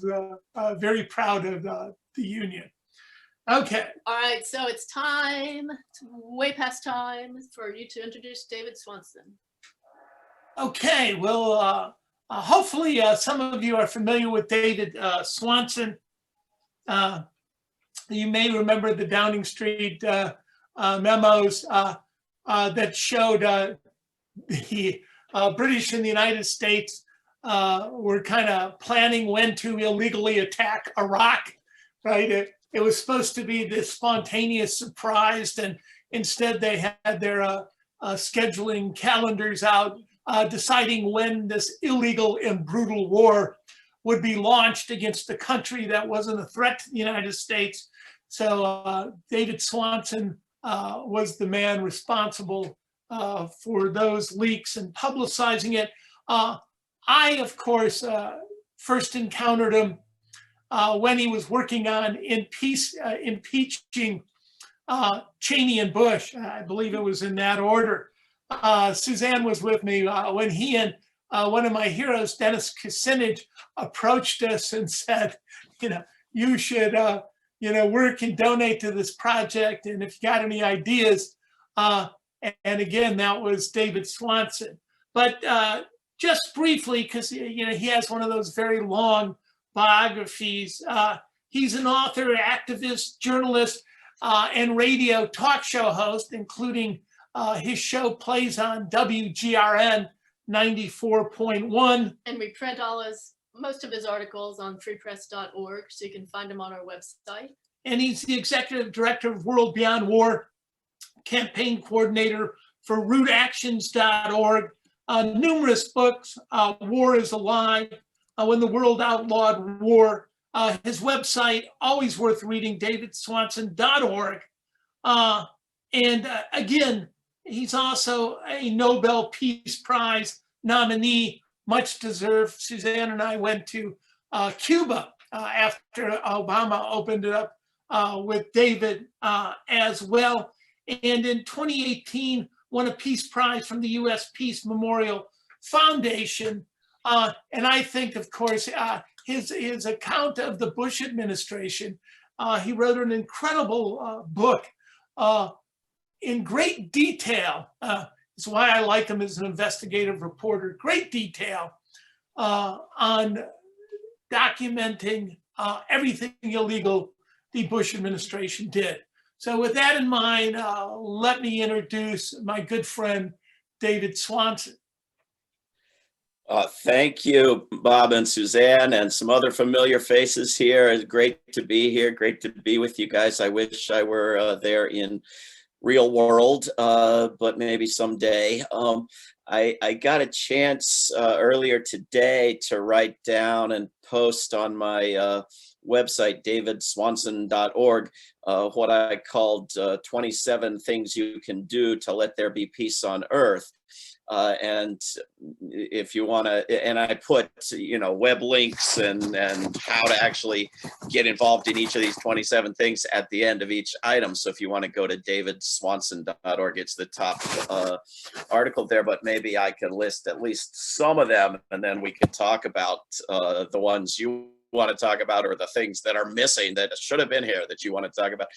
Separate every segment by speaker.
Speaker 1: very proud of the union. Okay.
Speaker 2: All right, so it's time, it's way past time for you to introduce David Swanson.
Speaker 1: Okay, well, hopefully some of you are familiar with David Swanson. You may remember the Downing Street memos that showed the British and the United States were kind of planning when to illegally attack Iraq, right? It was supposed to be this spontaneous surprise, and instead they had their scheduling calendars out, deciding when this illegal and brutal war would be launched against a country that wasn't a threat to the United States. So David Swanson was the man responsible for those leaks and publicizing it. I, of course, first encountered him when he was working on impeaching Cheney and Bush. I believe it was in that order. Suzanne was with me when he and one of my heroes, Dennis Kucinich, approached us and said, you should, work and donate to this project. And if you got any ideas, and again, that was David Swanson. But just briefly, because he has one of those very long biographies. He's an author, activist, journalist, and radio talk show host, including his show plays on WGRN 94.1.
Speaker 2: And we print most of his articles on freepress.org, so you can find them on our website.
Speaker 1: And he's the executive director of World Beyond War, campaign coordinator for rootactions.org, numerous books, War is a Lie, When the World Outlawed War, his website, always worth reading, davidswanson.org. And again, he's also a Nobel Peace Prize nominee, much deserved. Suzanne and I went to Cuba after Obama opened it up with David as well. And in 2018, won a Peace Prize from the U.S. Peace Memorial Foundation. And I think, of course, his account of the Bush administration, he wrote an incredible book in great detail. It's why I like him as an investigative reporter. Great detail on documenting everything illegal the Bush administration did. So with that in mind, let me introduce my good friend, David Swanson.
Speaker 3: Thank you, Bob and Suzanne, and some other familiar faces here. It's great to be here. Great to be with you guys. I wish I were there in real world, but maybe someday. I got a chance earlier today to write down and post on my website, davidswanson.org, what I called 27 things you can do to let there be peace on earth. And if you want to, and I put, web links and how to actually get involved in each of these 27 things at the end of each item. So if you want to go to davidswanson.org, it's the top article there, but maybe I can list at least some of them, and then we can talk about the ones you want to talk about, or the things that are missing that should have been here that you want to talk about.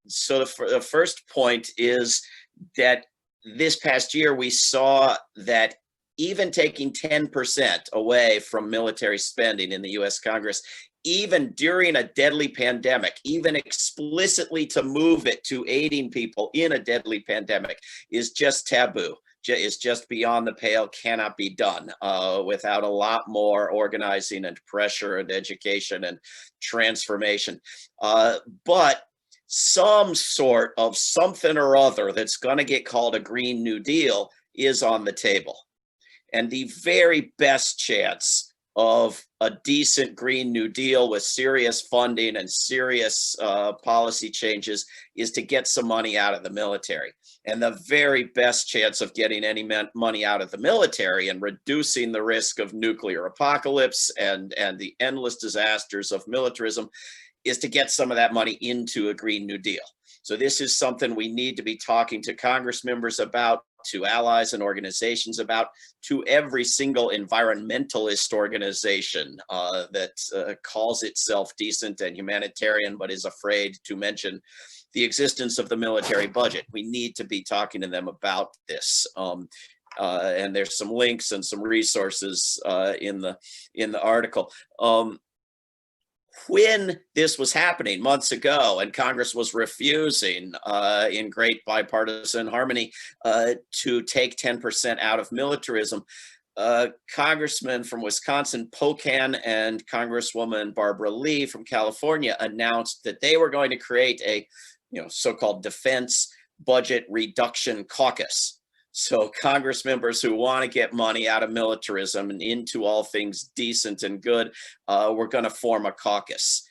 Speaker 3: So the first point is that this past year, we saw that even taking 10% away from military spending in the US Congress, even during a deadly pandemic, even explicitly to move it to aiding people in a deadly pandemic, is just taboo. Is just beyond the pale, cannot be done without a lot more organizing and pressure and education and transformation. But some sort of something or other that's going to get called a Green New Deal is on the table. And the very best chance of a decent Green New Deal with serious funding and serious policy changes is to get some money out of the military. And the very best chance of getting any money out of the military and reducing the risk of nuclear apocalypse and the endless disasters of militarism is to get some of that money into a Green New Deal. So this is something we need to be talking to Congress members about. to allies and organizations about, to every single environmentalist organization that calls itself decent and humanitarian, but is afraid to mention the existence of the military budget. We need to be talking to them about this. And there's some links and some resources in the article. When this was happening months ago and Congress was refusing in great bipartisan harmony to take 10% out of militarism, Congressman from Wisconsin, Pocan, and Congresswoman Barbara Lee from California announced that they were going to create a so-called Defense Budget Reduction Caucus. So Congress members who want to get money out of militarism and into all things decent and good, we're going to form a caucus.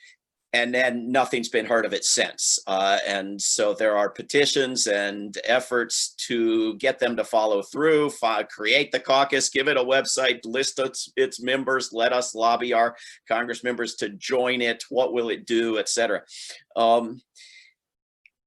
Speaker 3: And then nothing's been heard of it since. And so there are petitions and efforts to get them to follow through, create the caucus, give it a website, list its members, let us lobby our Congress members to join it. What will it do, et cetera.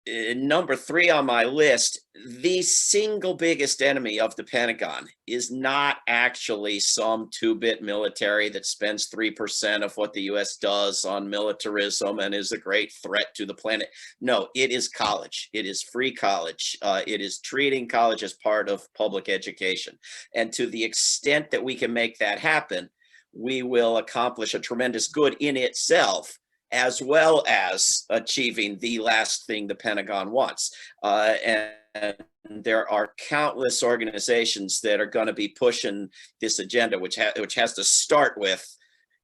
Speaker 3: Number 3 on my list, the single biggest enemy of the Pentagon is not actually some 2-bit military that spends 3% of what the US does on militarism and is a great threat to the planet. No, it is college. It is free college. It is treating college as part of public education. And to the extent that we can make that happen, we will accomplish a tremendous good in itself, as well as achieving the last thing the Pentagon wants. And there are countless organizations that are going to be pushing this agenda, which has to start with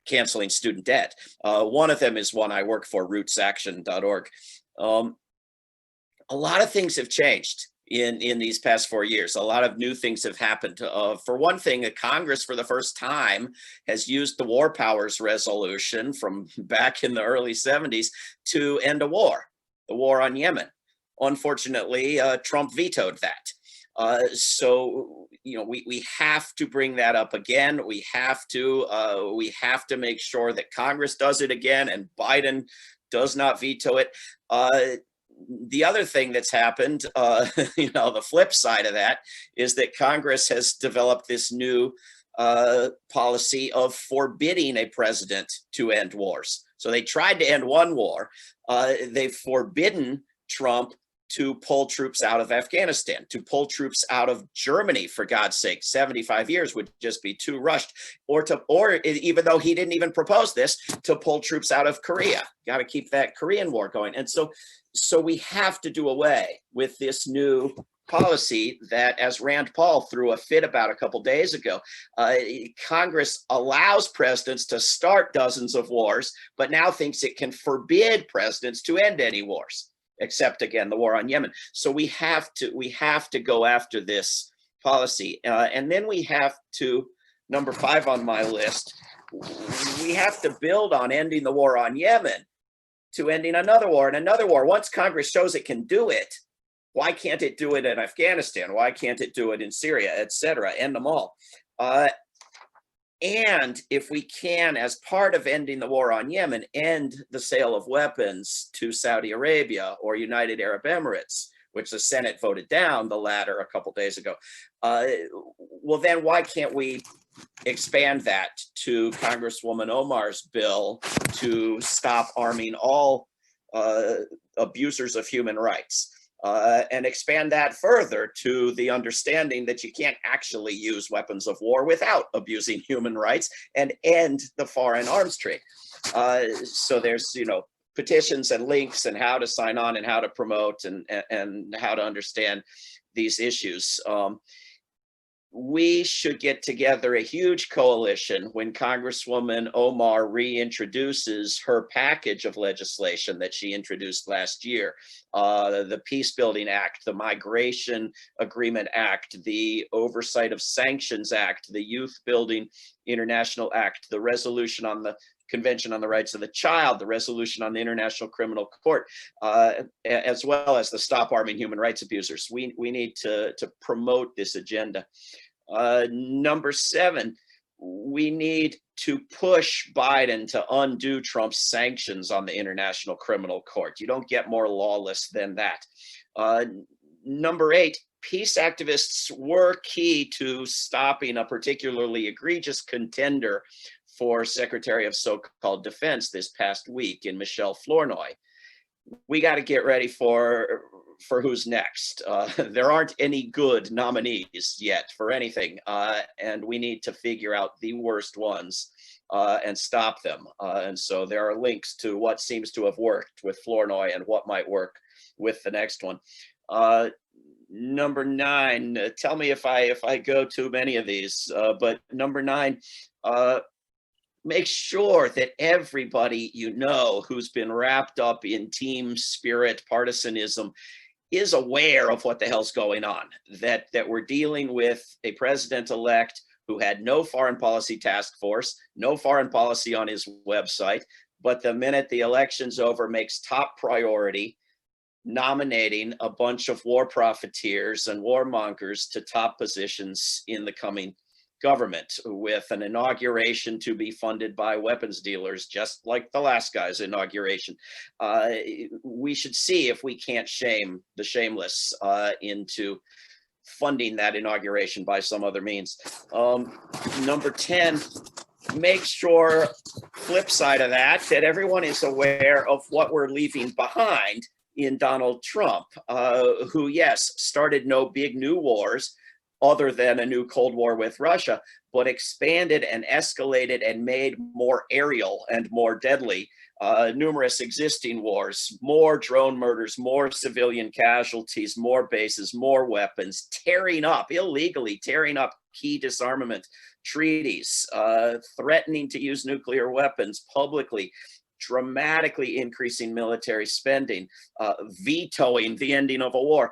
Speaker 3: canceling student debt. One of them is one I work for, rootsaction.org. A lot of things have changed in these past 4 years. A lot of new things have happened. For one thing, Congress for the first time has used the War Powers Resolution from back in the early 70s to end a war, the war on Yemen. Unfortunately, Trump vetoed that. So we have to bring that up again. We have to make sure that Congress does it again and Biden does not veto it. The other thing that's happened, the flip side of that is that Congress has developed this new policy of forbidding a president to end wars. So they tried to end one war. They've forbidden Trump to pull troops out of Afghanistan, to pull troops out of Germany, for God's sake. 75 years would just be too rushed. Or even though he didn't even propose this, to pull troops out of Korea. Got to keep that Korean War going. And so we have to do away with this new policy that, as Rand Paul threw a fit about a couple days ago, Congress allows presidents to start dozens of wars, but now thinks it can forbid presidents to end any wars, except, again, the war on Yemen. So we have to go after this policy. And then we have to, number 5 on my list, we have to build on ending the war on Yemen to ending another war and another war. Once Congress shows it can do it, why can't it do it in Afghanistan? Why can't it do it in Syria, et cetera? End them all. And if we can, as part of ending the war on Yemen, end the sale of weapons to Saudi Arabia or United Arab Emirates, which the Senate voted down the latter a couple days ago, well, then why can't we expand that to Congresswoman Omar's bill to stop arming all abusers of human rights? And expand that further to the understanding that you can't actually use weapons of war without abusing human rights, and end the foreign arms trade. So there's, petitions and links and how to sign on and how to promote and how to understand these issues. We should get together a huge coalition when Congresswoman Omar reintroduces her package of legislation that she introduced last year. The Peace Building Act, the Migration Agreement Act, the Oversight of Sanctions Act, the Youth Building International Act, the resolution on the Convention on the Rights of the Child, the resolution on the International Criminal Court, as well as the Stop Arming Human Rights Abusers. We need to promote this agenda. Number 7, we need to push Biden to undo Trump's sanctions on the International Criminal Court. You don't get more lawless than that. Number 8, peace activists were key to stopping a particularly egregious contender for Secretary of so-called Defense this past week in Michelle Flournoy. We got to get ready for who's next. There aren't any good nominees yet for anything, and we need to figure out the worst ones and stop them. And so there are links to what seems to have worked with Flournoy and what might work with the next one. Number 9, tell me if I go too many of these, but number 9, make sure that everybody you know who's been wrapped up in team spirit partisanism is aware of what the hell's going on, that we're dealing with a president-elect who had no foreign policy task force, no foreign policy on his website, but the minute the election's over makes top priority nominating a bunch of war profiteers and warmongers to top positions in the coming government, with an inauguration to be funded by weapons dealers, just like the last guy's inauguration. We should see if we can't shame the shameless into funding that inauguration by some other means. Number 10, make sure, flip side of that, that everyone is aware of what we're leaving behind in Donald Trump, who, yes, started no big new wars other than a new Cold War with Russia, but expanded and escalated and made more aerial and more deadly numerous existing wars, more drone murders, more civilian casualties, more bases, more weapons, illegally tearing up key disarmament treaties, threatening to use nuclear weapons publicly, dramatically increasing military spending, vetoing the ending of a war.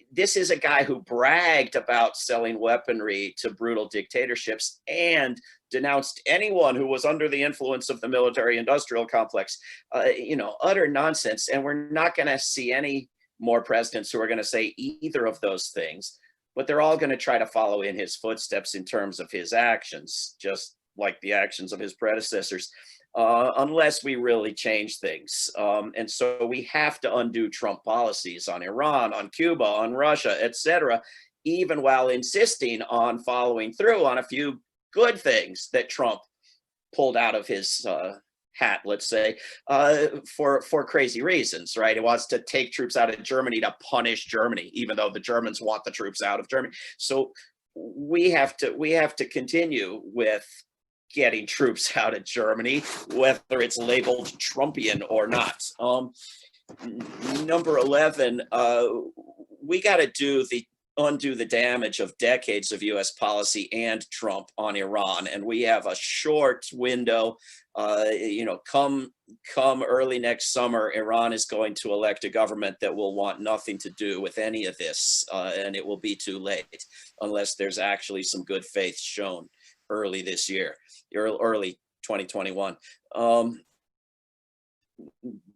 Speaker 3: This is a guy who bragged about selling weaponry to brutal dictatorships and denounced anyone who was under the influence of the military-industrial complex. Utter nonsense. And we're not going to see any more presidents who are going to say either of those things, but they're all going to try to follow in his footsteps in terms of his actions, just like the actions of his predecessors. Unless we really change things. And so we have to undo Trump policies on Iran, on Cuba, on Russia, etc., even while insisting on following through on a few good things that Trump pulled out of his hat, let's say, for crazy reasons, right? He wants to take troops out of Germany to punish Germany, even though the Germans want the troops out of Germany. So we have to continue with getting troops out of Germany, whether it's labeled Trumpian or not. Number 11, we got to undo the damage of decades of US policy and Trump on Iran. And we have a short window, come early next summer, Iran is going to elect a government that will want nothing to do with any of this. And it will be too late unless there's actually some good faith shown early this year, early 2021.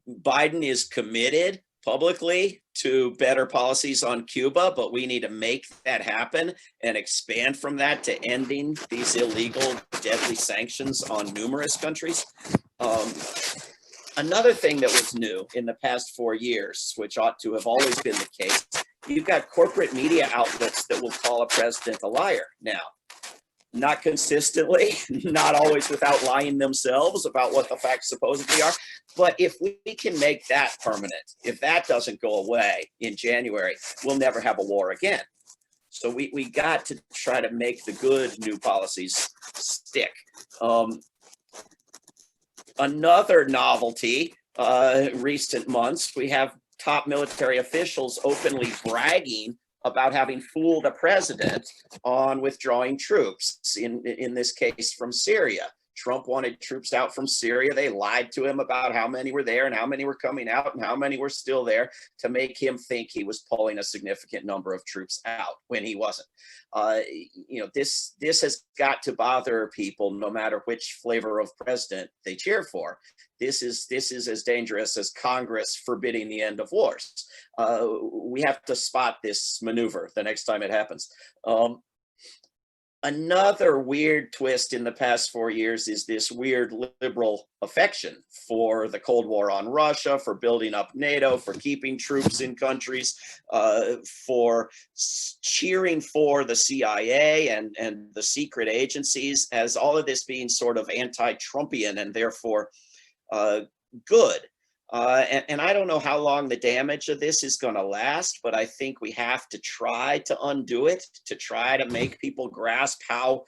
Speaker 3: Biden is committed publicly to better policies on Cuba, but we need to make that happen and expand from that to ending these illegal, deadly sanctions on numerous countries. Another thing that was new in the past 4 years, which ought to have always been the case, you've got corporate media outlets that will call a president a liar now. Not consistently, not always without lying themselves about what the facts supposedly are. But if we can make that permanent, if that doesn't go away in January, we'll never have a war again. So we got to try to make the good new policies stick. Another novelty, recent months, we have top military officials openly bragging about having fooled a president on withdrawing troops, in this case from Syria. Trump wanted troops out from Syria. They lied to him about how many were there and how many were coming out and how many were still there to make him think he was pulling a significant number of troops out when he wasn't. This has got to bother people no matter which flavor of president they cheer for. This is as dangerous as Congress forbidding the end of wars. We have to spot this maneuver the next time it happens. Another weird twist in the past 4 years is this weird liberal affection for the Cold War on Russia, for building up NATO, for keeping troops in countries, for cheering for the CIA and the secret agencies, as all of this being sort of anti-Trumpian and therefore good. And I don't know how long the damage of this is going to last, but I think we have to try to undo it, to try to make people grasp how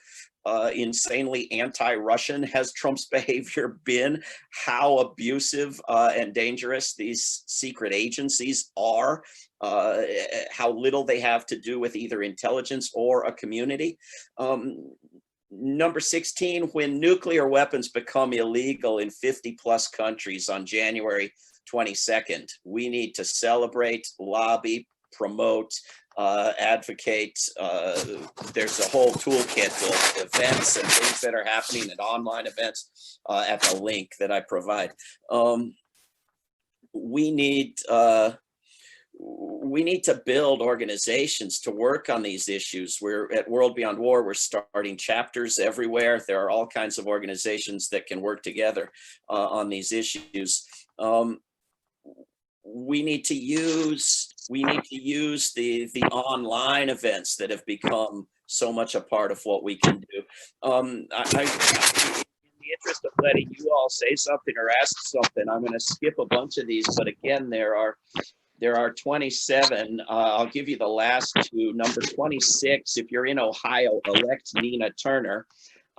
Speaker 3: insanely anti-Russian has Trump's behavior been, how abusive and dangerous these secret agencies are, how little they have to do with either intelligence or a community. Number 16, when nuclear weapons become illegal in 50 plus countries on January 22nd, we need to celebrate, lobby, promote, advocate. There's a whole toolkit of events and things that are happening at online events at the link that I provide. We need to build organizations to work on these issues. We're at World Beyond War, we're starting chapters everywhere. There are all kinds of organizations that can work together on these issues. We need to use the online events that have become so much a part of what we can do. In the interest of letting you all say something or ask something, I'm going to skip a bunch of these, but again, there are 27. I'll give you the last two. Number 26, if you're in Ohio, elect Nina Turner.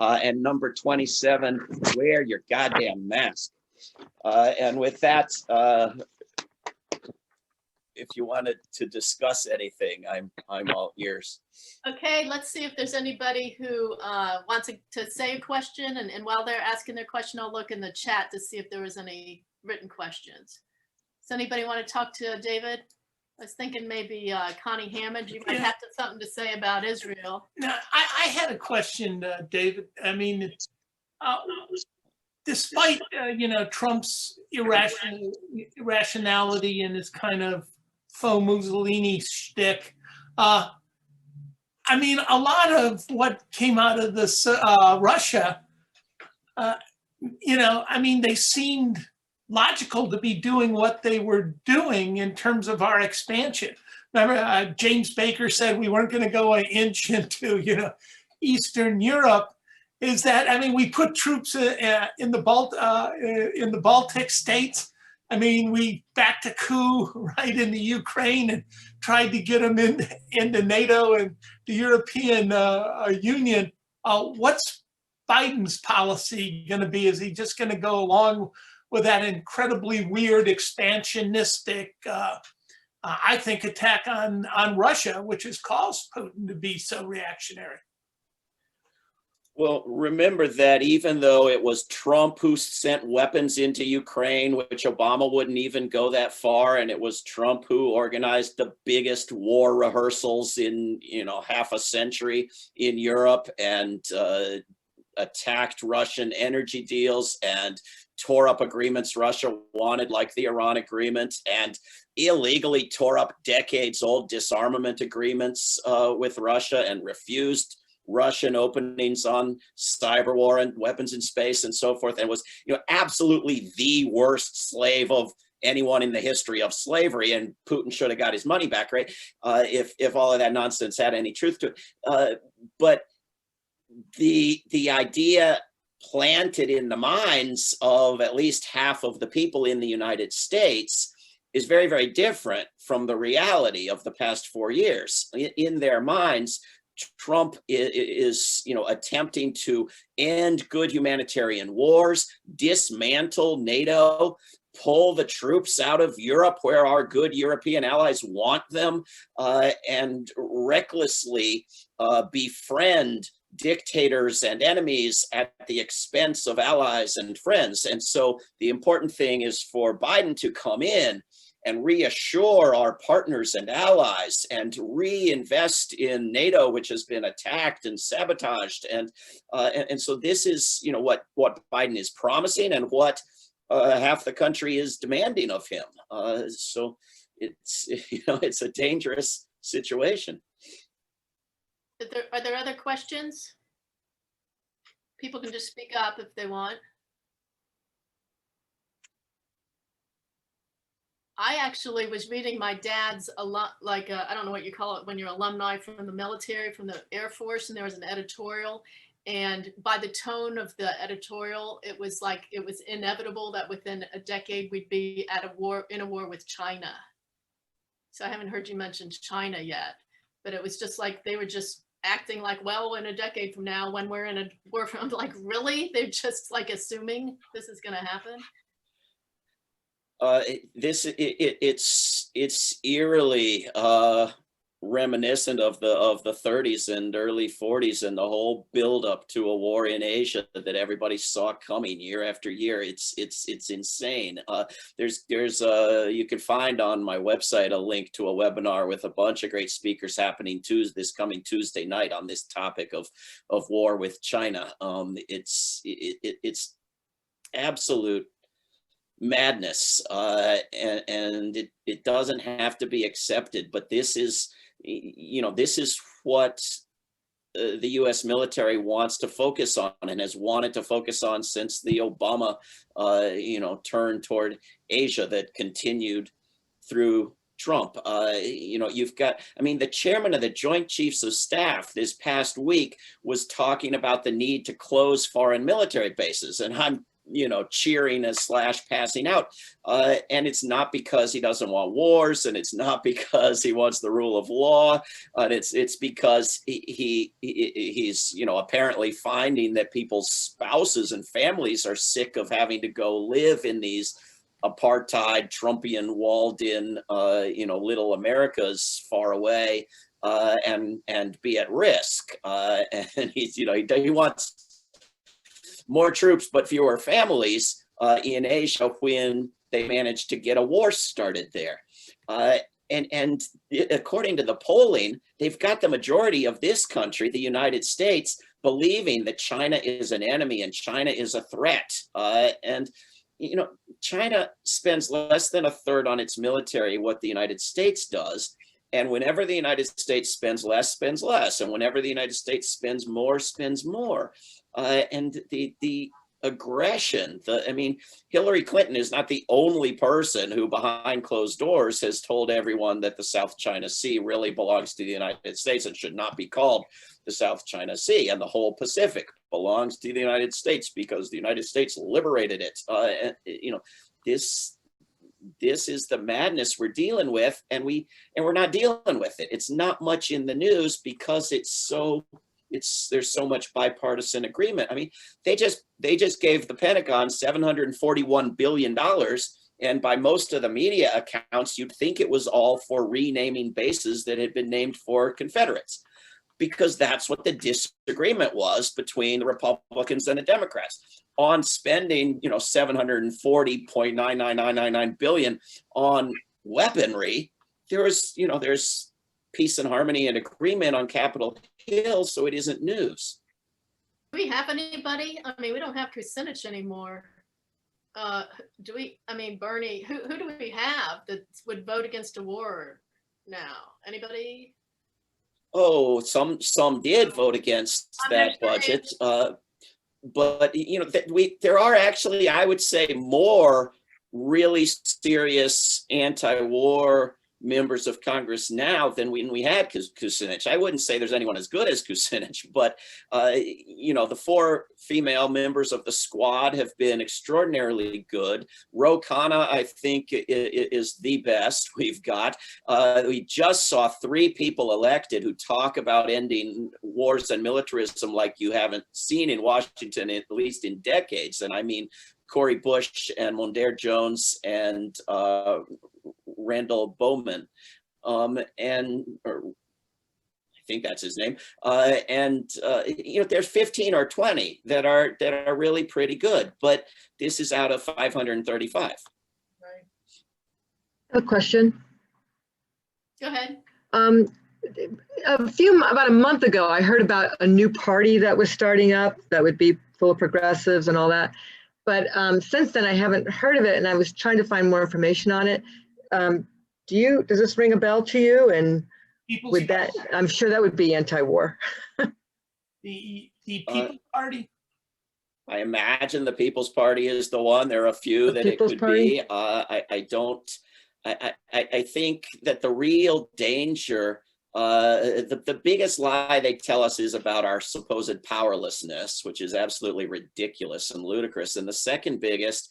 Speaker 3: And number 27, wear your goddamn mask. And with that, if you wanted to discuss anything, I'm all ears.
Speaker 2: Okay, let's see if there's anybody who wants to say a question. And while they're asking their question, I'll look in the chat to see if there was any written questions. Does anybody want to talk to David? I was thinking maybe Connie Hammond, you might have something to say about Israel.
Speaker 1: Now, I had a question, David. I mean, despite, Trump's irrationality and his kind of faux Mussolini shtick, I mean, a lot of what came out of this Russia, they seemed logical to be doing what they were doing in terms of our expansion. Remember, James Baker said we weren't going to go an inch into, Eastern Europe. Is that, I mean, we put troops in the Baltic states. I mean, we backed a coup right in the Ukraine and tried to get them into NATO and the European Union. What's Biden's policy going to be? Is he just going to go along with that incredibly weird expansionistic, I think, attack on Russia, which has caused Putin to be so reactionary?
Speaker 3: Well, remember that even though it was Trump who sent weapons into Ukraine, which Obama wouldn't even go that far, and it was Trump who organized the biggest war rehearsals in, half a century in Europe, and attacked Russian energy deals and tore up agreements Russia wanted, like the Iran agreement, and illegally tore up decades-old disarmament agreements with Russia and refused Russian openings on cyber war and weapons in space and so forth, and was absolutely the worst slave of anyone in the history of slavery. And Putin should have got his money back, right? If all of that nonsense had any truth to it. But the idea planted in the minds of at least half of the people in the United States is very, very different from the reality of the past 4 years. In their minds, Trump is attempting to end good humanitarian wars, dismantle NATO, pull the troops out of Europe where our good European allies want them, and recklessly befriend dictators and enemies at the expense of allies and friends. And so the important thing is for Biden to come in and reassure our partners and allies and reinvest in NATO, which has been attacked and sabotaged. And so this is, what Biden is promising and what half the country is demanding of him. So it's a dangerous situation.
Speaker 2: Are there other questions? People can just speak up if they want. I actually was reading my dad's I don't know what you call it when you're alumni from the military, from the Air Force, and there was an editorial. And by the tone of the editorial, it was like it was inevitable that within a decade we'd be in a war with China. So I haven't heard you mention China yet, but it was just like they were just acting like, well, in a decade from now, when we're in a war, I'm like, really? They're just like assuming this is going to happen.
Speaker 3: It's eerily reminiscent of the 30s and early 40s and the whole buildup to a war in Asia that everybody saw coming year after year. It's insane. You can find on my website a link to a webinar with a bunch of great speakers happening this coming Tuesday night on this topic of war with China. It's absolute madness, and it doesn't have to be accepted, but this is what the US military wants to focus on and has wanted to focus on since the Obama turn toward Asia that continued through Trump. You've got, the chairman of the Joint Chiefs of Staff this past week was talking about the need to close foreign military bases, and I'm cheering / passing out. And it's not because he doesn't want wars, and it's not because he wants the rule of law. It's because he's apparently finding that people's spouses and families are sick of having to go live in these apartheid, Trumpian, walled-in, little Americas far away, and be at risk. And he wants more troops but fewer families in Asia when they managed to get a war started there. And according to the polling, they've got the majority of this country, the United States, believing that China is an enemy and China is a threat. And China spends less than a third on its military what the United States does. And whenever the United States spends less. And whenever the United States spends more. And the aggression, Hillary Clinton is not the only person who behind closed doors has told everyone that the South China Sea really belongs to the United States and should not be called the South China Sea, and the whole Pacific belongs to the United States because the United States liberated it. This is the madness we're dealing with, and we're not dealing with it. It's not much in the news because there's so much bipartisan agreement. They just gave the Pentagon $741 billion, and by most of the media accounts, you'd think it was all for renaming bases that had been named for Confederates, because that's what the disagreement was between the Republicans and the Democrats on spending, $740.99999 billion on weaponry. There's peace and harmony and agreement on Capitol Hill, so it isn't news.
Speaker 2: Do we have anybody? We don't have Kucinich anymore. Do we? Bernie, who do we have that would vote against a war now? Anybody?
Speaker 3: Oh, some did vote against that budget. But there are actually, I would say, more really serious anti-war members of Congress now than when we had Kucinich. I wouldn't say there's anyone as good as Kucinich, but the 4 female members of the squad have been extraordinarily good. Ro Khanna, I think, is the best we've got. We just saw 3 people elected who talk about ending wars and militarism like you haven't seen in Washington, at least in decades. And I mean Cori Bush and Mondaire Jones and Randall Bowman, I think that's his name. There's 15 or 20 that are really pretty good, but this is out of 535.
Speaker 2: Right.
Speaker 4: A question.
Speaker 2: Go ahead.
Speaker 4: About a month ago, I heard about a new party that was starting up that would be full of progressives and all that. But since then, I haven't heard of it, and I was trying to find more information on it. Does this ring a bell to you? And
Speaker 1: People's
Speaker 4: Would that, I'm sure that would be anti-war.
Speaker 1: the People's Party.
Speaker 3: I imagine the People's Party is the one. There are a few
Speaker 4: The
Speaker 3: that it
Speaker 4: People's
Speaker 3: could
Speaker 4: Party?
Speaker 3: be. I think that the real danger, the biggest lie they tell us is about our supposed powerlessness, which is absolutely ridiculous and ludicrous. And the second biggest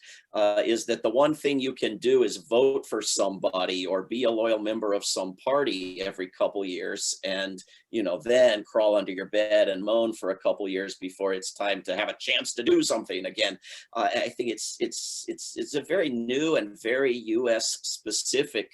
Speaker 3: is that the one thing you can do is vote for somebody or be a loyal member of some party every couple years, and then crawl under your bed and moan for a couple years before it's time to have a chance to do something again. I think it's a very new and very U.S. specific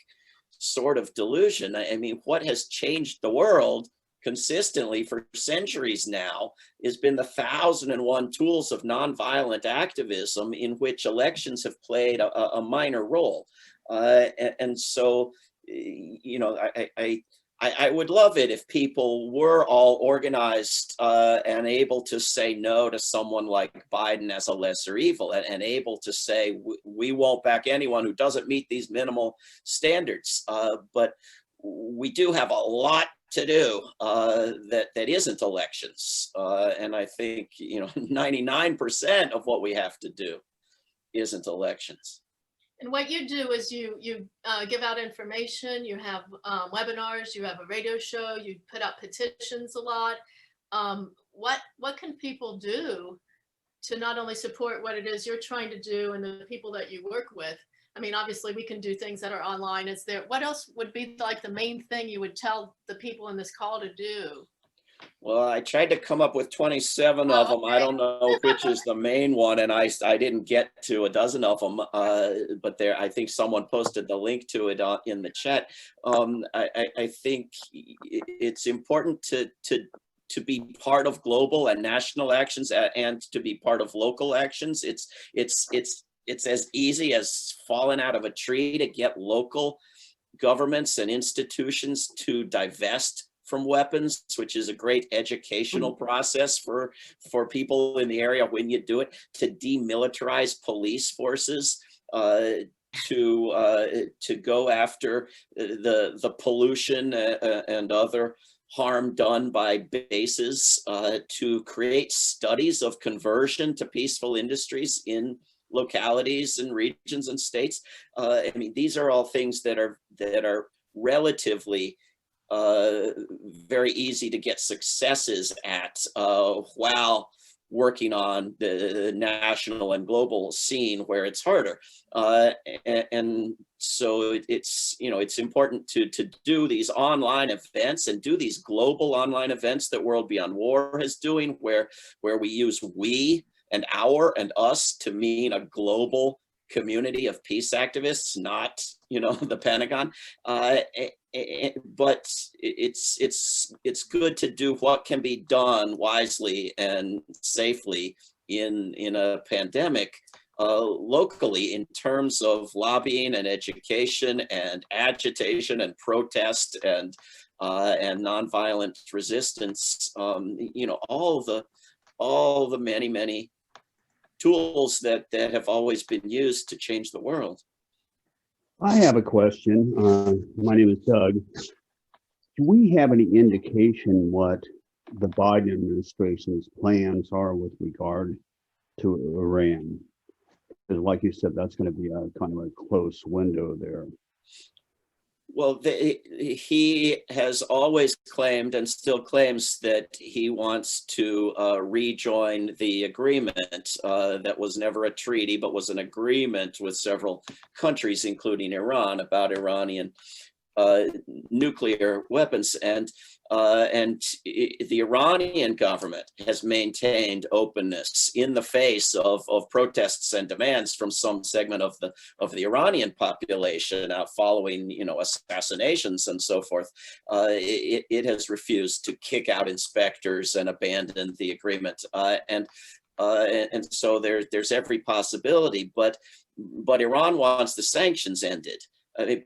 Speaker 3: sort of delusion. I mean, what has changed the world consistently for centuries now has been the 1,001 tools of nonviolent activism in which elections have played a minor role. And so, I would love it if people were all organized and able to say no to someone like Biden as a lesser evil, and able to say, we won't back anyone who doesn't meet these minimal standards. But we do have a lot to do that isn't elections. And I think, 99% of what we have to do isn't elections.
Speaker 2: And what you do is you give out information, you have webinars, you have a radio show, you put out petitions a lot. What can people do to not only support what it is you're trying to do and the people that you work with? I mean, obviously we can do things that are online. What else would be like the main thing you would tell the people in this call to do?
Speaker 3: Well, I tried to come up with 27 of them.
Speaker 2: Okay.
Speaker 3: I don't know which is the main one, and I didn't get to a dozen of them. But I think someone posted the link to it in the chat. I think it's important to be part of global and national actions and to be part of local actions. It's as easy as falling out of a tree to get local governments and institutions to divest from weapons, which is a great educational process for people in the area when you do it, to demilitarize police forces, to go after the pollution and other harm done by bases, to create studies of conversion to peaceful industries in localities and regions and states. I mean, these are all things that are relatively very easy to get successes at while working on the national and global scene where it's harder. And so it's important to do these online events and do these global online events that World Beyond War is doing, where we use we and our and us to mean a global community of peace activists, not the Pentagon. But it's good to do what can be done wisely and safely in a pandemic locally, in terms of lobbying and education and agitation and protest and nonviolent resistance. All the many tools that have always been used to change the world.
Speaker 5: I have a question. My name is Doug. Do we have any indication what the Biden administration's plans are with regard to Iran? Because like you said, that's going to be a kind of a close window there.
Speaker 3: Well, he has always claimed and still claims that he wants to rejoin the agreement that was never a treaty, but was an agreement with several countries, including Iran, about Iranian nuclear weapons. And the Iranian government has maintained openness in the face of protests and demands from some segment of the Iranian population following assassinations and so forth. It has refused to kick out inspectors and abandon the agreement. And so there's every possibility, but Iran wants the sanctions ended.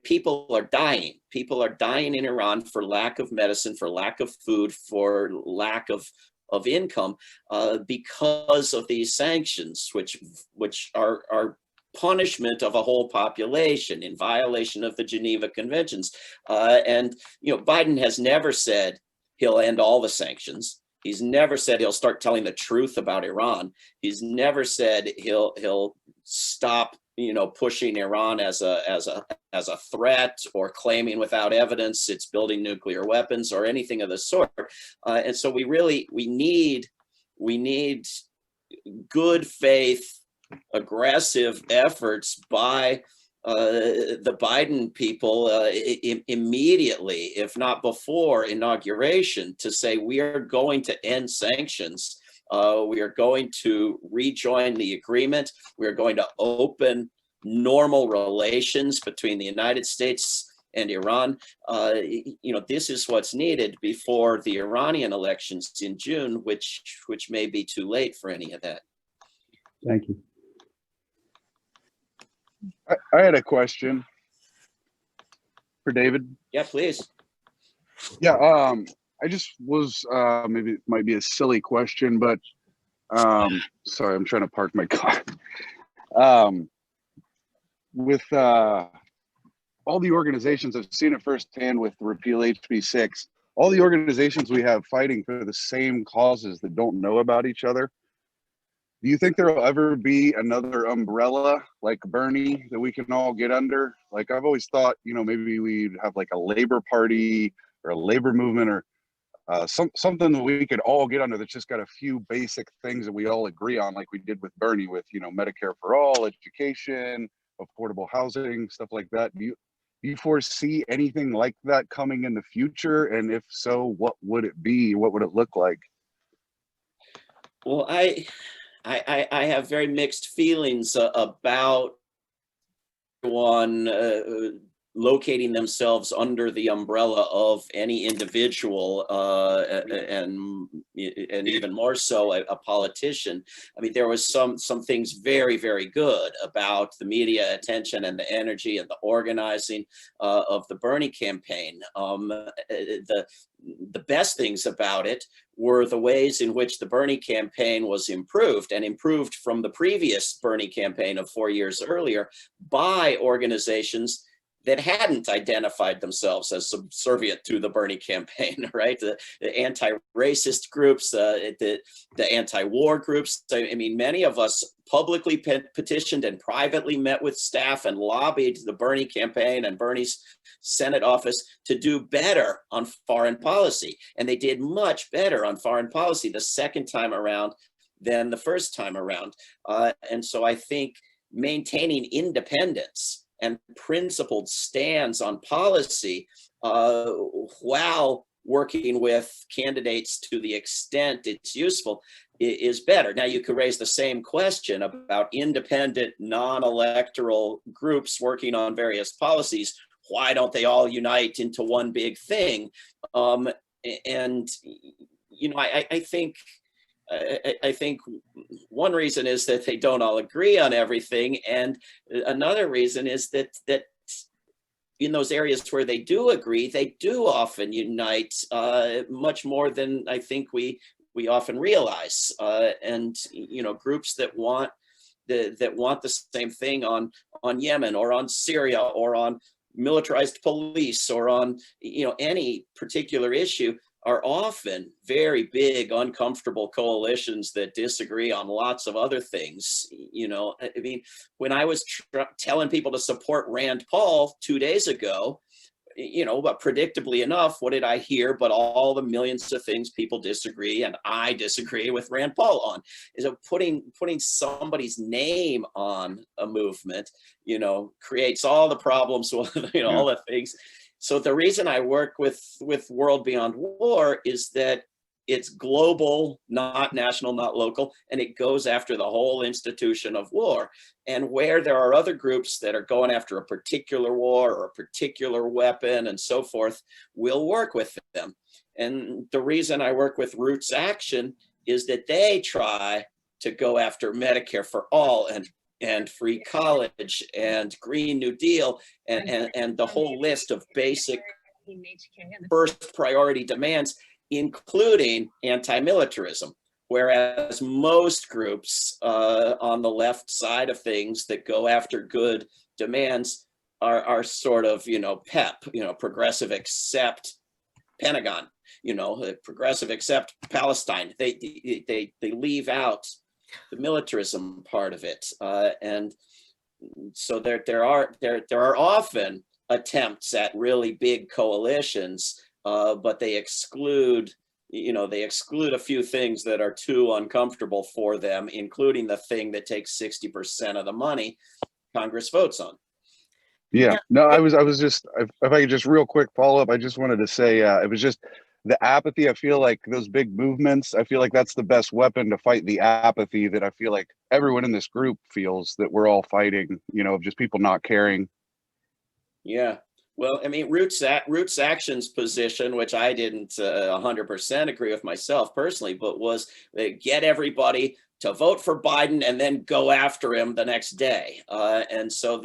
Speaker 3: People are dying. People are dying in Iran for lack of medicine, for lack of food, for lack of income because of these sanctions, which are punishment of a whole population in violation of the Geneva Conventions. And, Biden has never said he'll end all the sanctions. He's never said he'll start telling the truth about Iran. He's never said he'll stop, pushing Iran as a threat, or claiming without evidence it's building nuclear weapons or anything of the sort. And so we need good faith, aggressive efforts by the Biden people immediately, if not before inauguration, to say we are going to end sanctions. We are going to rejoin the agreement. We are going to open normal relations between the United States and Iran. This is what's needed before the Iranian elections in June, which may be too late for any of that.
Speaker 5: Thank you.
Speaker 6: I had a question for David.
Speaker 3: Yeah, please.
Speaker 6: Yeah, I just was, maybe it might be a silly question, but sorry, I'm trying to park my car. With all the organizations, I've seen it firsthand with Repeal HB 6, all the organizations we have fighting for the same causes that don't know about each other. Do you think there will ever be another umbrella like Bernie that we can all get under? Like, I've always thought, maybe we'd have like a labor party or a labor movement, or something that we could all get under that's just got a few basic things that we all agree on, like we did with Bernie with, Medicare for all, education, affordable housing, stuff like that. Do you foresee anything like that coming in the future? And if so, what would it be? What would it look like?
Speaker 3: Well, I have very mixed feelings about one locating themselves under the umbrella of any individual, and even more so a politician. I mean, there was some things very, very good about the media attention and the energy and the organizing of the Bernie campaign. The best things about it were the ways in which the Bernie campaign was improved from the previous Bernie campaign of 4 years earlier by organizations that hadn't identified themselves as subservient to the Bernie campaign, right? The anti-racist groups, the anti-war groups. I mean, many of us publicly petitioned and privately met with staff and lobbied the Bernie campaign and Bernie's Senate office to do better on foreign policy. And they did much better on foreign policy the second time around than the first time around. And so I think maintaining independence and principled stands on policy while working with candidates to the extent it's useful is better. Now, you could raise the same question about independent, non-electoral groups working on various policies. Why don't they all unite into one big thing? I think one reason is that they don't all agree on everything, and another reason is that in those areas where they do agree, they do often unite much more than I think we often realize. And groups that want the same thing on Yemen or on Syria or on militarized police or on any particular issue are often very big, uncomfortable coalitions that disagree on lots of other things. I mean, when I was telling people to support Rand Paul 2 days ago, but predictably enough, what did I hear but all the millions of things people disagree and I disagree with Rand Paul on? Is putting somebody's name on a movement, creates all the problems, all the things. So the reason I work with World Beyond War is that it's global, not national, not local, and it goes after the whole institution of war. And where there are other groups that are going after a particular war or a particular weapon and so forth, we'll work with them. And the reason I work with Roots Action is that they try to go after Medicare for all and free college and Green New Deal and the whole list of basic first priority demands, including anti-militarism, whereas most groups on the left side of things that go after good demands are sort of, PEP, progressive accept Pentagon, progressive accept Palestine. They leave out the militarism part of it, and so there are often attempts at really big coalitions, but they exclude a few things that are too uncomfortable for them, including the thing that takes 60% of the money Congress votes on.
Speaker 6: Yeah, no, I was just, if I could just real quick follow up, I just wanted to say, it was just the apathy. I feel like those big movements, I feel like that's the best weapon to fight the apathy that I feel like everyone in this group feels that we're all fighting, of just people not caring.
Speaker 3: Yeah. Well, I mean, Roots Action's position, which I didn't 100% agree with myself personally, but was get everybody to vote for Biden and then go after him the next day. And so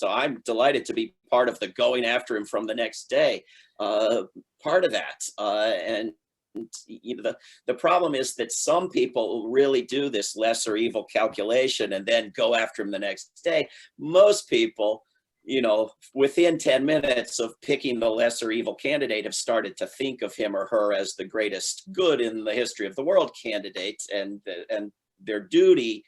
Speaker 3: I'm delighted to be part of the going after him from the next day part of that. And the problem is that some people really do this lesser evil calculation and then go after him the next day. Most people, within 10 minutes of picking the lesser evil candidate, have started to think of him or her as the greatest good in the history of the world candidate, and their duty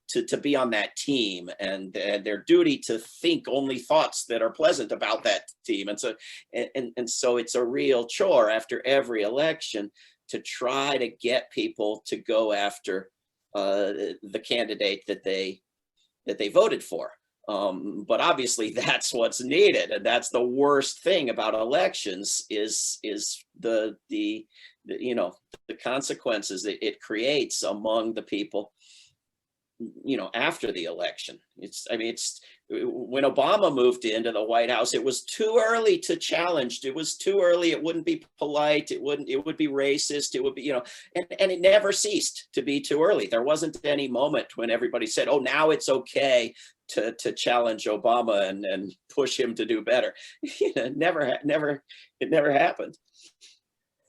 Speaker 3: to be on that team, and their duty to think only thoughts that are pleasant about that team. And so it's a real chore after every election to try to get people to go after the candidate that they voted for. But obviously that's what's needed, and that's the worst thing about elections is the consequences that it creates among the people after the election. It's when Obama moved into the White House, it was too early to challenge. It was too early. It wouldn't be polite. It would be racist. It would be, and it never ceased to be too early. There wasn't any moment when everybody said, oh, now it's okay to challenge Obama and push him to do better. It never happened.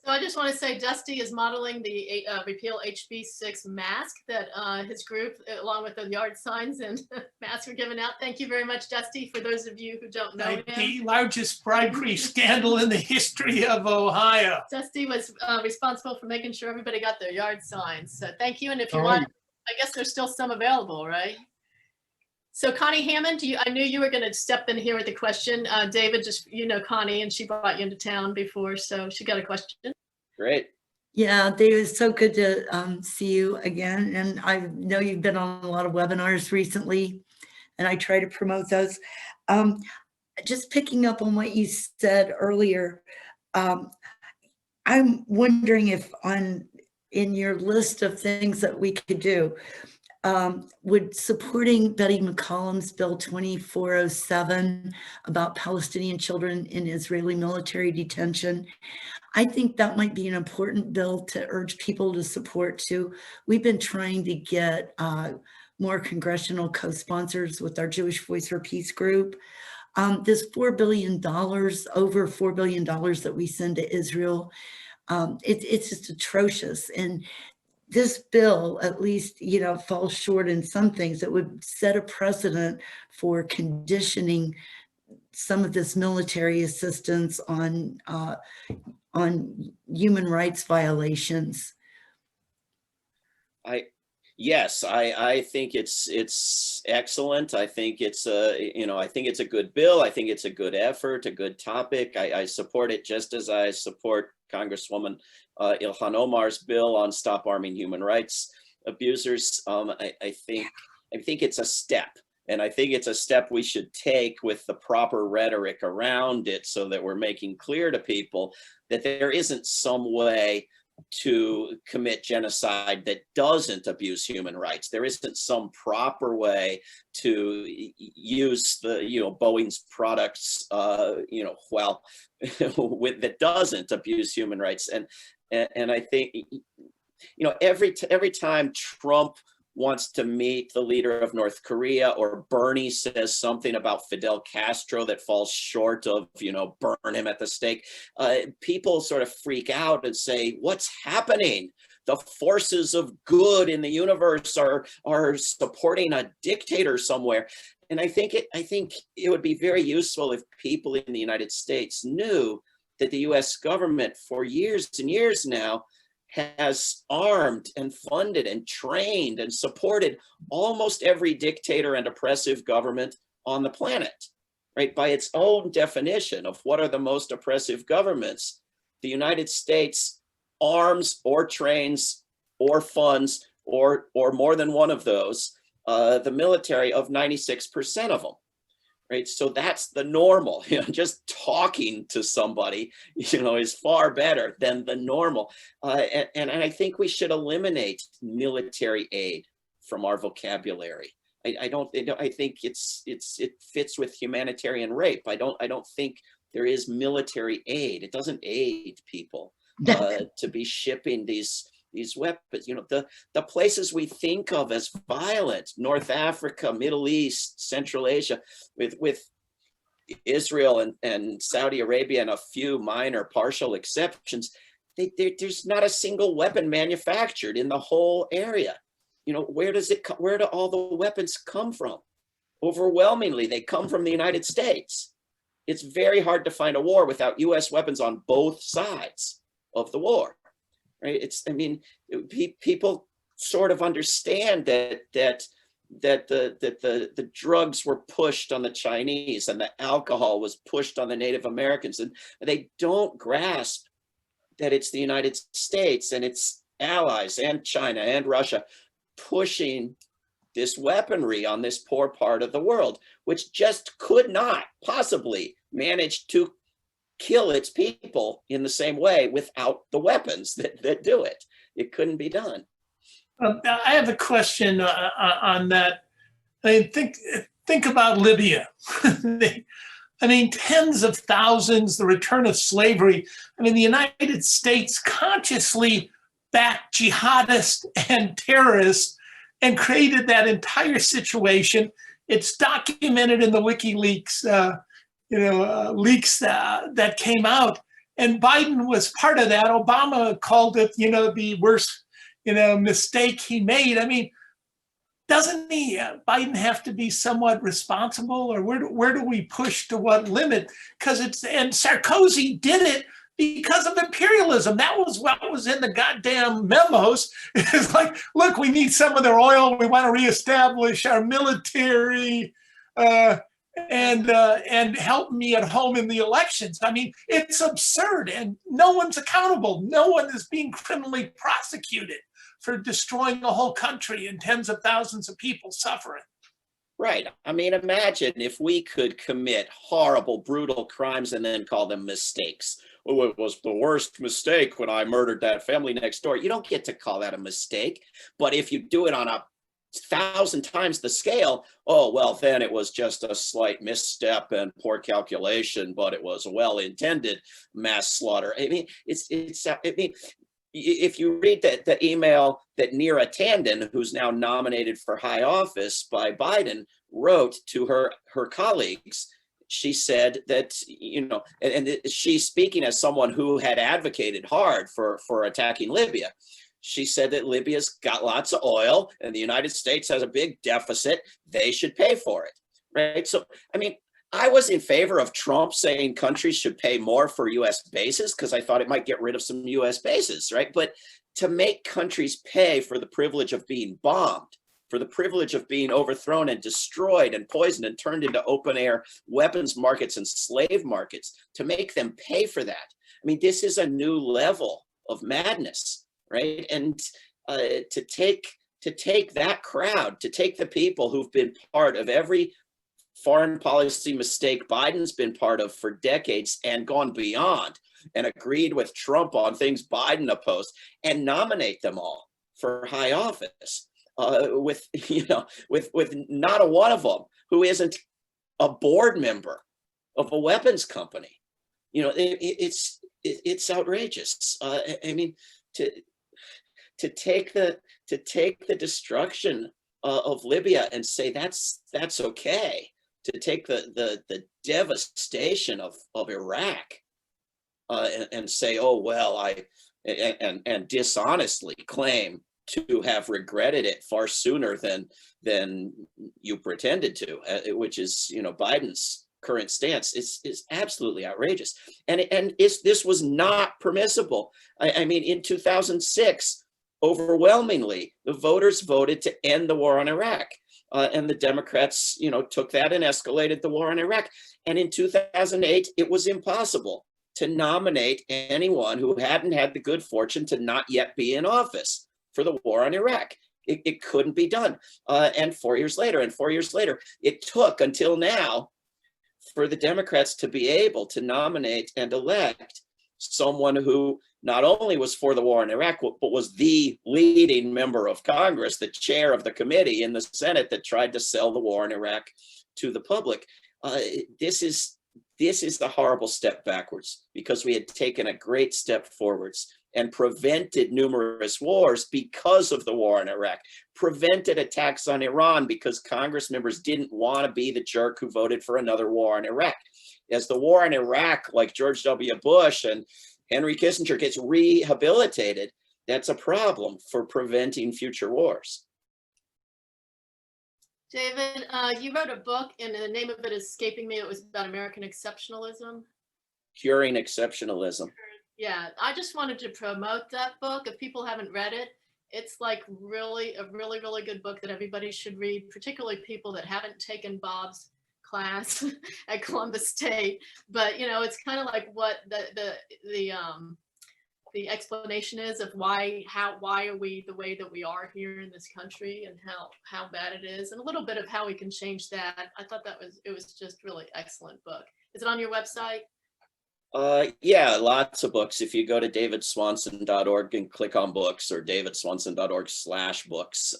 Speaker 2: So I just want to say Dusty is modeling the repeal HB 6 mask that his group, along with the yard signs and masks, were given out. Thank you very much, Dusty. For those of you who don't know him,
Speaker 1: the largest bribery scandal in the history of Ohio.
Speaker 2: Dusty was responsible for making sure everybody got their yard signs. So thank you. And if you
Speaker 1: All
Speaker 2: want,
Speaker 1: right.
Speaker 2: I guess there's still some available, right? So Connie Hammond, I knew you were going to step in here with a question. David, just, Connie, and she brought you into town before, so she got a question.
Speaker 3: Great.
Speaker 7: Yeah, David, it's so good to see you again. And I know you've been on a lot of webinars recently, and I try to promote those. Just picking up on what you said earlier, I'm wondering if in your list of things that we could do, would supporting Betty McCollum's Bill 2407 about Palestinian children in Israeli military detention, I think that might be an important bill to urge people to support too. We've been trying to get more congressional co-sponsors with our Jewish Voice for Peace group. This $4 billion, over $4 billion that we send to Israel, it's just atrocious. And this bill, at least, falls short in some things. It would set a precedent for conditioning some of this military assistance on human rights violations.
Speaker 3: Yes, I think it's excellent. I think it's a good bill. I think it's a good effort, a good topic. I support it just as I support Congresswoman Ilhan Omar's bill on stop arming human rights abusers. I think it's a step, and I think it's a step we should take with the proper rhetoric around it, so that we're making clear to people that there isn't some way to commit genocide that doesn't abuse human rights. There isn't some proper way to use Boeing's products, well, that doesn't abuse human rights. And I think, every time Trump wants to meet the leader of North Korea, or Bernie says something about Fidel Castro that falls short of, burn him at the stake, people sort of freak out and say, what's happening? the forces of good in the universe are supporting a dictator somewhere. And I think it would be very useful if people in the United States knew that the US government for years and years now has armed and funded and trained and supported almost every dictator and oppressive government on the planet, right? By its own definition of what are the most oppressive governments, the United States arms or trains or funds or more than one of those, the military of 96% of them. Right. So that's the normal, just talking to somebody, is far better than the normal. And I think we should eliminate military aid from our vocabulary. I think it fits with humanitarian rape. I don't think there is military aid. It doesn't aid people to be shipping these weapons. The places we think of as violent, North Africa, Middle East, Central Asia, with Israel and Saudi Arabia and a few minor partial exceptions, there's not a single weapon manufactured in the whole area. Where do all the weapons come from? Overwhelmingly, they come from the United States. It's very hard to find a war without US weapons on both sides of the war. Right? People sort of understand that the drugs were pushed on the Chinese and the alcohol was pushed on the Native Americans, and they don't grasp that it's the United States and its allies and China and Russia pushing this weaponry on this poor part of the world, which just could not possibly manage to kill its people in the same way without the weapons that do it. It couldn't be done.
Speaker 1: I have a question on that. Think about Libya. Tens of thousands, the return of slavery. The United States consciously backed jihadists and terrorists and created that entire situation. It's documented in the WikiLeaks leaks that came out, and Biden was part of that. Obama called it, the worst, mistake he made. Doesn't Biden have to be somewhat responsible, or where do we push to what limit? And Sarkozy did it because of imperialism. That was what was in the goddamn memos. It's like, look, we need some of their oil. We want to reestablish our military. And help me at home in the elections. It's absurd, and no one's accountable. No one is being criminally prosecuted for destroying a whole country and tens of thousands of people suffering.
Speaker 3: Right. Imagine if we could commit horrible, brutal crimes and then call them mistakes. Oh, it was the worst mistake when I murdered that family next door. You don't get to call that a mistake. But if you do it on 1,000 times the scale, oh, well, then it was just a slight misstep and poor calculation, but it was a well-intended mass slaughter. If you read the email that Neera Tanden, who's now nominated for high office by Biden, wrote to her colleagues, she said that, and she's speaking as someone who had advocated hard for attacking Libya. She said that Libya's got lots of oil and the United States has a big deficit. They should pay for it, right? So, I was in favor of Trump saying countries should pay more for US bases because I thought it might get rid of some US bases, right? But to make countries pay for the privilege of being bombed, for the privilege of being overthrown and destroyed and poisoned and turned into open air weapons markets and slave markets, to make them pay for that. This is a new level of madness. Right. And to take that crowd, to take the people who've been part of every foreign policy mistake Biden's been part of for decades and gone beyond and agreed with Trump on things Biden opposed, and nominate them all for high office with not a one of them who isn't a board member of a weapons company. It's outrageous. To take the destruction of Libya and say that's okay, to take the devastation of Iraq and say, oh well, and dishonestly claim to have regretted it far sooner than you pretended to, which is, Biden's current stance is absolutely outrageous. And this was not permissible. I mean, in 2006, overwhelmingly, the voters voted to end the war on Iraq. And the Democrats, took that and escalated the war on Iraq. And in 2008, it was impossible to nominate anyone who hadn't had the good fortune to not yet be in office for the war on Iraq. It couldn't be done. And 4 years later, it took until now for the Democrats to be able to nominate and elect someone who not only was for the war in Iraq, but was the leading member of Congress, the chair of the committee in the Senate that tried to sell the war in Iraq to the public. This is a horrible step backwards, because we had taken a great step forwards and prevented numerous wars because of the war in Iraq, prevented attacks on Iran because Congress members didn't want to be the jerk who voted for another war in Iraq. As the war in Iraq, like George W. Bush and Henry Kissinger, gets rehabilitated, that's a problem for preventing future wars.
Speaker 2: David, you wrote a book, and the name of it is escaping me. It was about American exceptionalism.
Speaker 3: Curing exceptionalism.
Speaker 2: Yeah, I just wanted to promote that book. If people haven't read it, it's like really a really good book that everybody should read, particularly people that haven't taken Bob's class at Columbus State. But it's kind of like what the explanation is of why are we the way that we are here in this country, and how bad it is, and a little bit of how we can change that. I thought it was just really excellent book. Is it on your website?
Speaker 3: Yeah, lots of books. If you go to davidswanson.org and click on books, or davidswanson.org/books,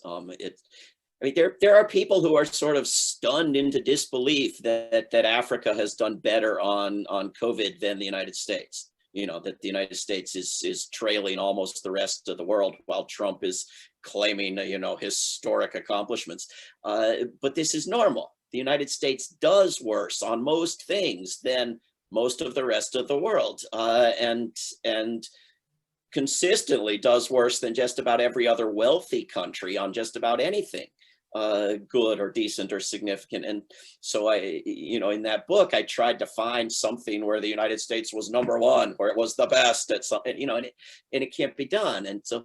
Speaker 3: there are people who are sort of stunned into disbelief that Africa has done better on COVID than the United States. That the United States is trailing almost the rest of the world, while Trump is claiming, historic accomplishments. But this is normal. The United States does worse on most things than most of the rest of the world, and consistently does worse than just about every other wealthy country on just about anything good or decent or significant. And so in that book, I tried to find something where the United States was number one, where it was the best at something, and it can't be done. And so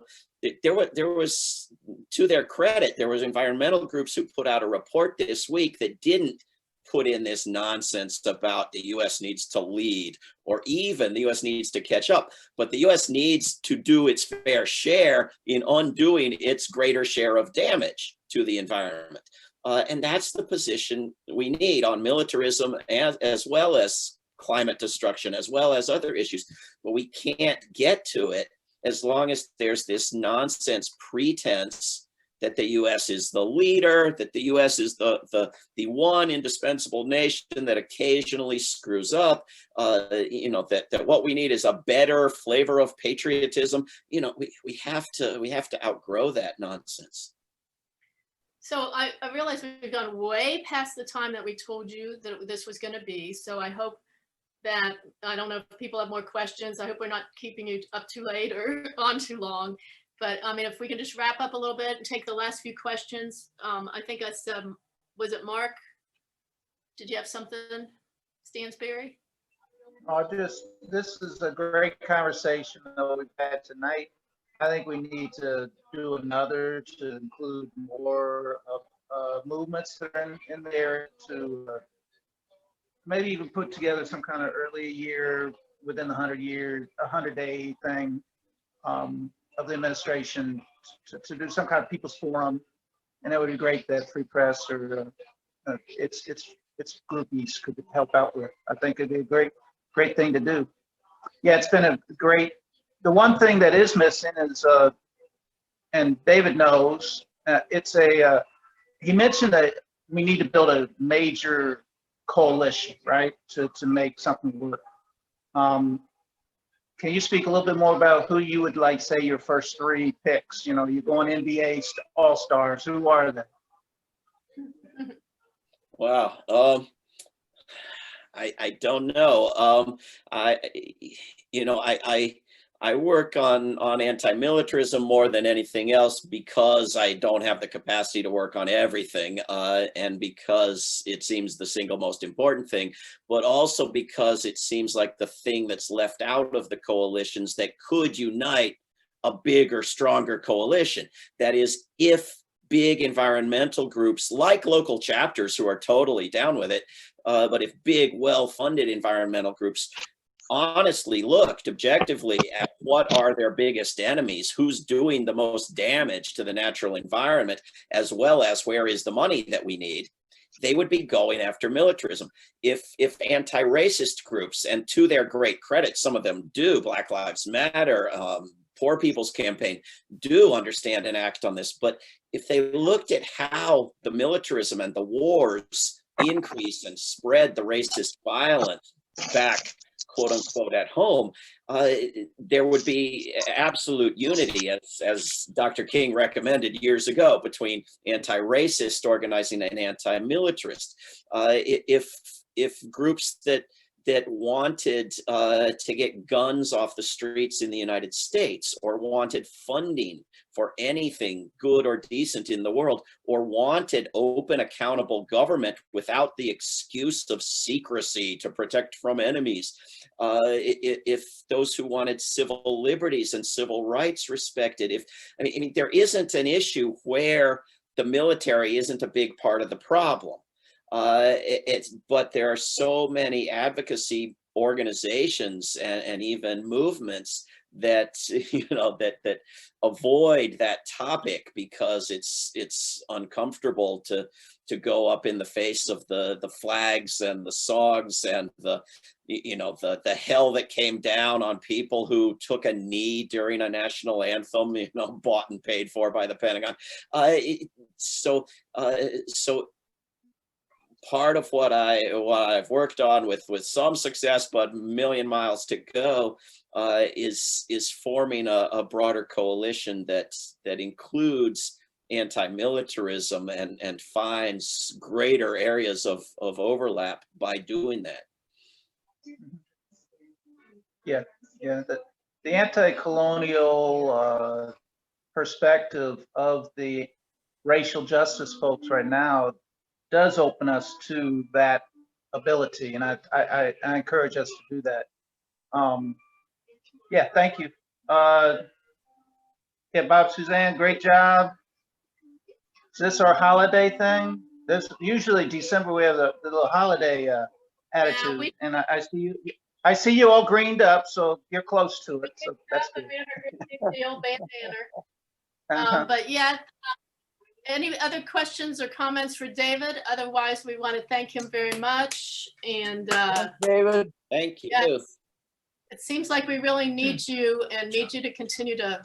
Speaker 3: there was, to their credit, there was environmental groups who put out a report this week that didn't put in this nonsense about the US needs to lead, or even the US needs to catch up, but the US needs to do its fair share in undoing its greater share of damage to the environment. And that's the position we need on militarism, as well as climate destruction, as well as other issues. But we can't get to it as long as there's this nonsense pretense that the U.S. is the leader, that the U.S. is the one indispensable nation that occasionally screws up, that what we need is a better flavor of patriotism. We have to outgrow that nonsense.
Speaker 2: So I realize we've gone way past the time that we told you that this was going to be. So I hope that, I don't know if people have more questions. I hope we're not keeping you up too late or on too long. But if we can just wrap up a little bit and take the last few questions. I think I said, was it Mark? Did you have something, Stansberry?
Speaker 8: This is a great conversation that we've had tonight. I think we need to do another to include more movements that are in there, to maybe even put together some kind of early year, within the 100-day thing. Of the administration to do some kind of people's forum, and it would be great that Free Press or its groupies could help out with. I think it'd be a great thing to do. Yeah, it's been a great. The one thing that is missing is, and David knows, he mentioned that we need to build a major coalition, right, to make something work. Can you speak a little bit more about who you would like, say, your first three picks? You're going NBA All-Stars. Who are they?
Speaker 3: Wow. I don't know. I work on anti-militarism more than anything else because I don't have the capacity to work on everything, and because it seems the single most important thing, but also because it seems like the thing that's left out of the coalitions that could unite a bigger, stronger coalition. That is, if big environmental groups like local chapters who are totally down with it, but if big, well-funded environmental groups honestly looked objectively at what are their biggest enemies, who's doing the most damage to the natural environment, as well as where is the money that we need, they would be going after militarism. If anti-racist groups, and to their great credit, some of them do, Black Lives Matter, Poor People's Campaign, do understand and act on this, but if they looked at how the militarism and the wars increase and spread the racist violence back, quote unquote, at home, there would be absolute unity, as Dr. King recommended years ago, between anti-racist organizing and anti-militarist. If groups that wanted to get guns off the streets in the United States, or wanted funding for anything good or decent in the world, or wanted open, accountable government without the excuse of secrecy to protect from enemies, if those who wanted civil liberties and civil rights respected, I mean, there isn't an issue where the military isn't a big part of the problem. But there are so many advocacy organizations and even movements that that avoid that topic because it's uncomfortable to go up in the face of the flags and the songs and the hell that came down on people who took a knee during a national anthem, bought and paid for by the Pentagon. So part of what I've worked on with some success, but a million miles to go, is forming a broader coalition that includes anti-militarism and finds greater areas of overlap by doing that.
Speaker 8: Yeah, the anti-colonial perspective of the racial justice folks right now does open us to that ability, and I encourage us to do that. Yeah, thank you. Yeah, Bob, Suzanne, great job. Is this our holiday thing? This usually December we have the little holiday attitude, and I see you all greened up, so you're close to it. So that's good.
Speaker 2: The old bandana. But yeah. Any other questions or comments for David? Otherwise, we want to thank him very much. And
Speaker 9: David.
Speaker 3: Thank you.
Speaker 2: Yes, it seems like we really need you and need you to continue to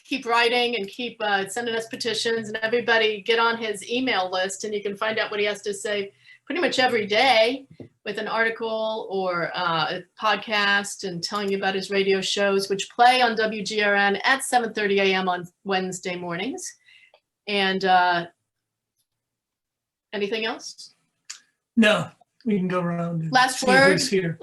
Speaker 2: keep writing and keep sending us petitions, and everybody get on his email list, and you can find out what he has to say pretty much every day with an article or a podcast, and telling you about his radio shows, which play on WGRN at 7:30 a.m. on Wednesday mornings. And anything else?
Speaker 1: No, we can go around. And
Speaker 2: Last
Speaker 1: see
Speaker 2: word?
Speaker 1: who's here.